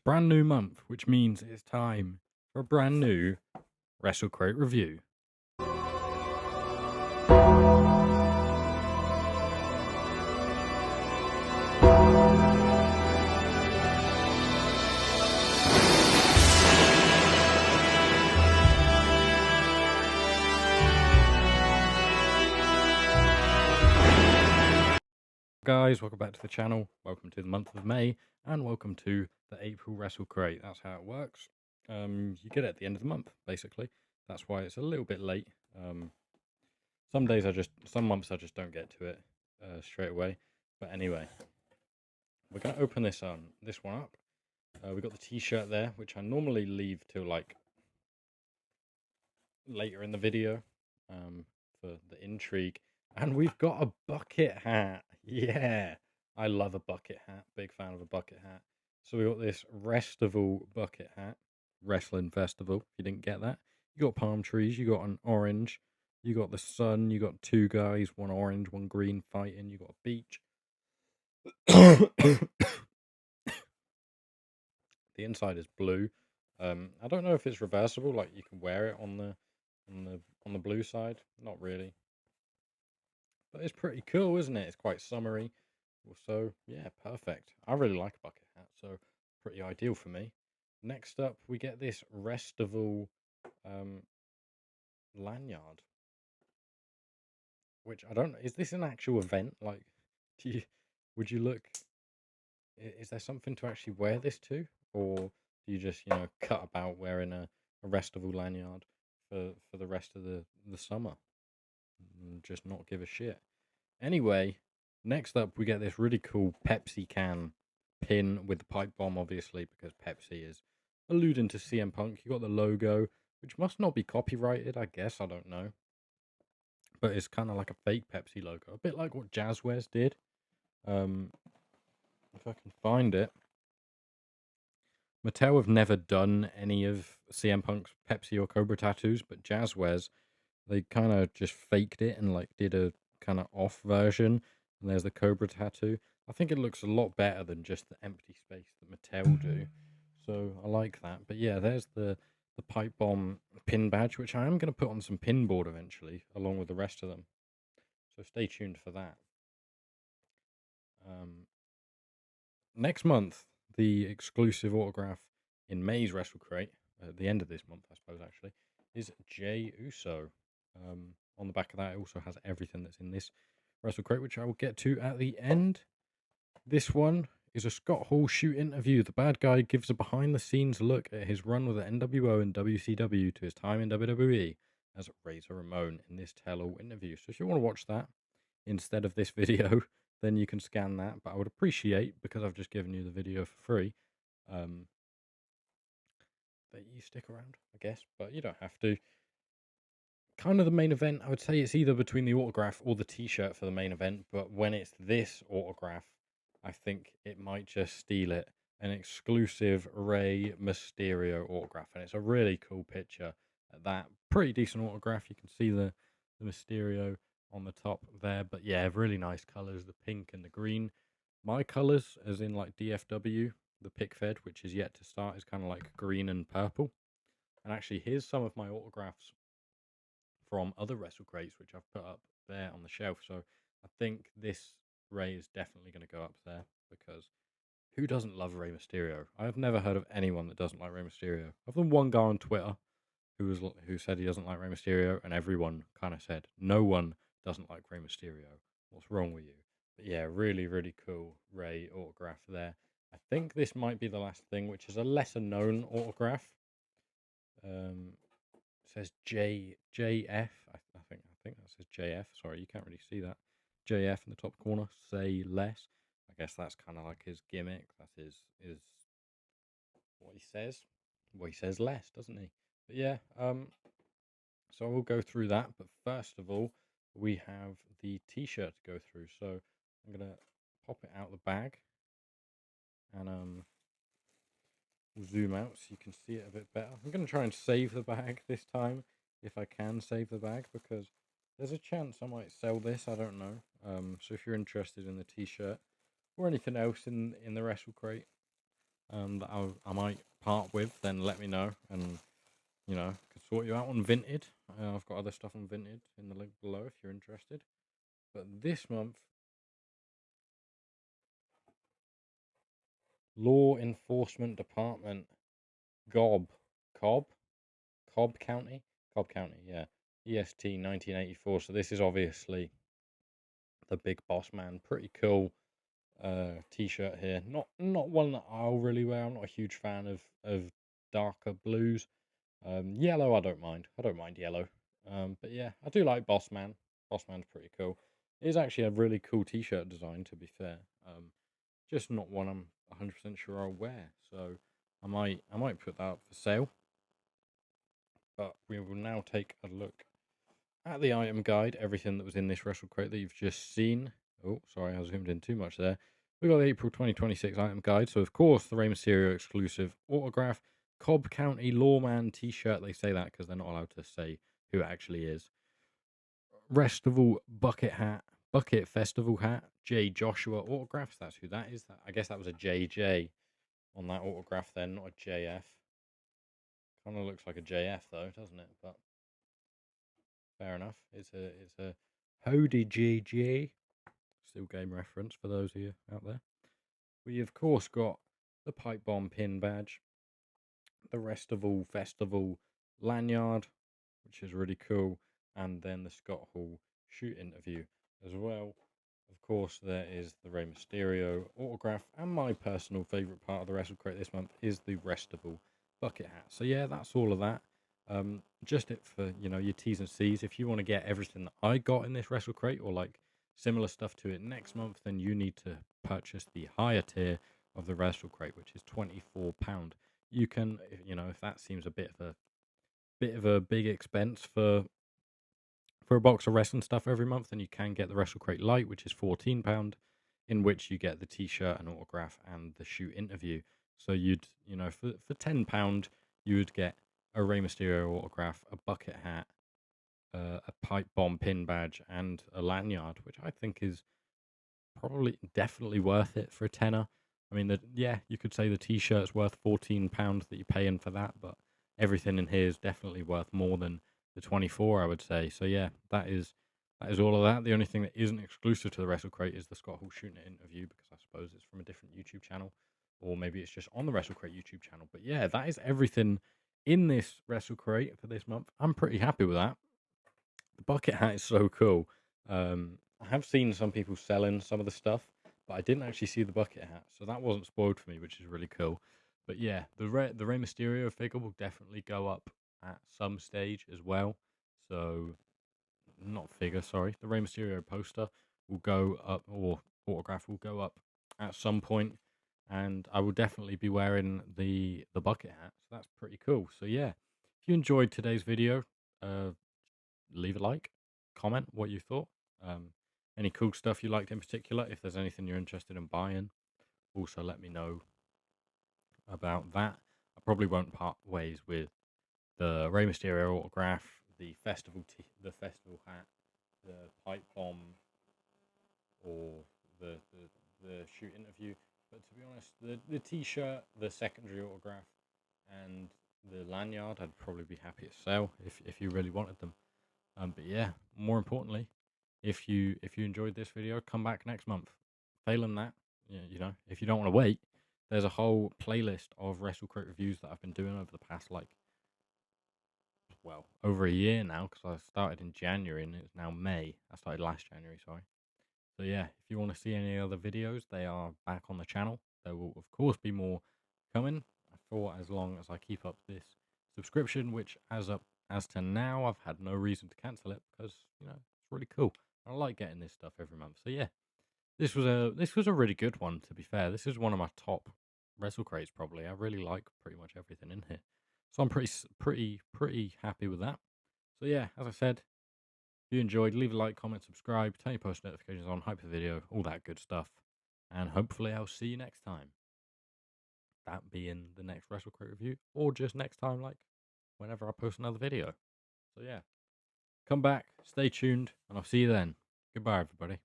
Brand new month, which means it's time for a brand new Wrestle Crate review. Guys, welcome back to the channel. Welcome to the month of May, and welcome to the April Wrestle Crate. That's how it works. You get it at the end of the month, basically. That's why it's a little bit late. Some months I just don't get to it straight away. But anyway, we're gonna open this one up. We got the T-shirt there, which I normally leave till like later in the video for the intrigue. And we've got a bucket hat. Yeah, I love a bucket hat. Big fan of a bucket hat. So we got this Restival bucket hat. Wrestling Festival, if you didn't get that. You got palm trees, you got an orange, you got the sun, you got two guys, one orange, one green fighting, you got a beach. The inside is blue. I don't know if it's reversible, like you can wear it on the blue side. Not really. But it's pretty cool, isn't it? It's quite summery. So, yeah, perfect. I really like a bucket hat, so pretty ideal for me. Next up, we get this Restival lanyard. Which I don't know. Is this an actual event? Like, would you look... Is there something to actually wear this to? Or do you just, cut about wearing a Restival lanyard for the rest of the summer? And just not give a shit. Anyway, next up we get this really cool Pepsi can pin with the pipe bomb, obviously, because Pepsi is alluding to CM Punk. You got the logo, which must not be copyrighted, I guess, I don't know. But it's kind of like a fake Pepsi logo, a bit like what Jazzwares did. If I can find it. Mattel have never done any of CM Punk's Pepsi or Cobra tattoos, but Jazzwares, they kind of just faked it and like did a kind of off version. And there's the Cobra tattoo. I think it looks a lot better than just the empty space that Mattel do. So I like that. But yeah, there's the pipe bomb pin badge, which I am going to put on some pin board eventually, along with the rest of them. So stay tuned for that. Next month, the exclusive autograph in May's Wrestle Crate, at the end of this month, I suppose, actually, is Jey Uso. On the back of that, it also has everything that's in this Wrestle Crate, which I will get to at the end. This one is a Scott Hall shoot interview. The bad guy gives a behind-the-scenes look at his run with the NWO and WCW to his time in WWE as Razor Ramon in this tell-all interview. So if you want to watch that instead of this video, then you can scan that. But I would appreciate, because I've just given you the video for free, that you stick around, I guess. But you don't have to. Kind of the main event, I would say it's either between the autograph or the T-shirt for the main event. But when it's this autograph, I think it might just steal it. An exclusive Rey Mysterio autograph. And it's a really cool picture at that. Pretty decent autograph. You can see the Mysterio on the top there. But yeah, really nice colours. The pink and the green. My colours, as in like DFW, the PIC-FED, which is yet to start, is kind of like green and purple. And actually, here's some of my autographs from other Wrestle Crates, which I've put up there on the shelf. So I think this Rey is definitely going to go up there, because who doesn't love Rey Mysterio? I've never heard of anyone that doesn't like Rey Mysterio. Other than one guy on Twitter who said he doesn't like Rey Mysterio, and everyone kind of said, no one doesn't like Rey Mysterio. What's wrong with you? But yeah, really, really cool Rey autograph there. I think this might be the last thing, which is a lesser known autograph. Says JF. I think that says JF. Sorry, you can't really see that. JF in the top corner. Say less. I guess that's kind of like his gimmick. That is what he says. Well, he says less, doesn't he? But yeah. So we'll go through that. But first of all, we have the T-shirt to go through. So I'm gonna pop it out the bag, and we'll zoom out so you can see it a bit better. I'm gonna try and save the bag this time, if I can save the bag, because there's a chance I might sell this. I don't know. So if you're interested in the T-shirt or anything else in the Wrestle Crate, that I might part with, then let me know, and you know, could sort you out on Vinted. I've got other stuff on Vinted in the link below if you're interested. But this month, Law Enforcement Department, Gob, Cobb, Cobb County, yeah, EST 1984. So this is obviously the Big Boss Man. Pretty cool t-shirt here. Not one that I'll really wear. I'm not a huge fan of darker blues. Yellow I don't mind. I don't mind yellow. But yeah, I do like Boss Man. Boss Man's pretty cool. It is actually a really cool t-shirt design, to be fair. Just not one I'm 100% sure I'll wear. So I might put that up for sale. But we will now take a look at the item guide, everything that was in this Wrestle Crate that you've just seen. Oh, sorry, I zoomed in too much there. We got the April 2026 item guide. So, of course, the Rey Mysterio exclusive autograph, Cobb County Lawman t-shirt. They say that because they're not allowed to say who it actually is. Restival bucket hat, bucket festival hat, J. Joshua autographs. That's who that is. I guess that was a JJ on that autograph then, not a JF. Kind of looks like a JF though, doesn't it? But fair enough. It's a Howdy JJ. Still game reference for those of you out there. We of course got the pipe bomb pin badge, the Restival Festival lanyard, which is really cool, and then the Scott Hall shoot interview as well. Of course, there is the Rey Mysterio autograph, and my personal favourite part of the Wrestle Crate this month is the Restival bucket hat. So yeah, that's all of that. Just it for your T's and C's. If you want to get everything that I got in this Wrestle Crate, or like similar stuff to it next month, then you need to purchase the higher tier of the Wrestle Crate, which is £24. You can, if that seems a bit of a big expense for a box of wrestling stuff every month, then you can get the Wrestle Crate Lite, which is £14, in which you get the t-shirt, an autograph, and the shoot interview. So you'd, for £10, you would get a Rey Mysterio autograph, a bucket hat, a pipe bomb pin badge, and a lanyard, which I think is probably definitely worth it for a tenner. I mean, you could say the t-shirt's worth £14 that you're paying for that, but everything in here is definitely worth more than the 24, I would say. So yeah, that is all of that. The only thing that isn't exclusive to the Wrestle Crate is the Scott Hall shooting interview, because I suppose it's from a different YouTube channel, or maybe it's just on the Wrestle Crate YouTube channel. But yeah, that is everything in this Wrestle Crate for this month. I'm pretty happy with that. The bucket hat is so cool. I have seen some people selling some of the stuff, but I didn't actually see the bucket hat, so that wasn't spoiled for me, which is really cool. But yeah, the Rey Mysterio figure will definitely go up at some stage as well. So, not figure, sorry. The Rey Mysterio poster will go up, or autograph will go up at some point, and I will definitely be wearing the bucket hat. So that's pretty cool. So yeah, if you enjoyed today's video, leave a like, comment what you thought. Any cool stuff you liked in particular. If there's anything you're interested in buying, also let me know about that. I probably won't part ways with the Rey Mysterio autograph, the festival hat, the pipe bomb, or the shoot interview. But to be honest, the t-shirt, the secondary autograph, and the lanyard, I'd probably be happy to sell if you really wanted them. But yeah, more importantly, if you enjoyed this video, come back next month. Failing that, if you don't want to wait, there's a whole playlist of Wrestle Crate reviews that I've been doing over the past over a year now, because I started in January and it's now May. I started last January, sorry. So yeah, if you want to see any other videos, they are back on the channel. There will of course be more coming for as long as I keep up this subscription, which as to now, I've had no reason to cancel it, because it's really cool. I like getting this stuff every month. So yeah, this was a really good one. To be fair, this is one of my top Wrestle Crates probably. I really like pretty much everything in here, so I'm pretty happy with that. So yeah, as I said, if you enjoyed, leave a like, comment, subscribe, turn your post notifications on, hype the video, all that good stuff, and hopefully I'll see you next time. That being the next Wrestle Crate review, or just next time, like whenever I post another video. So yeah, come back, stay tuned, and I'll see you then. Goodbye, everybody.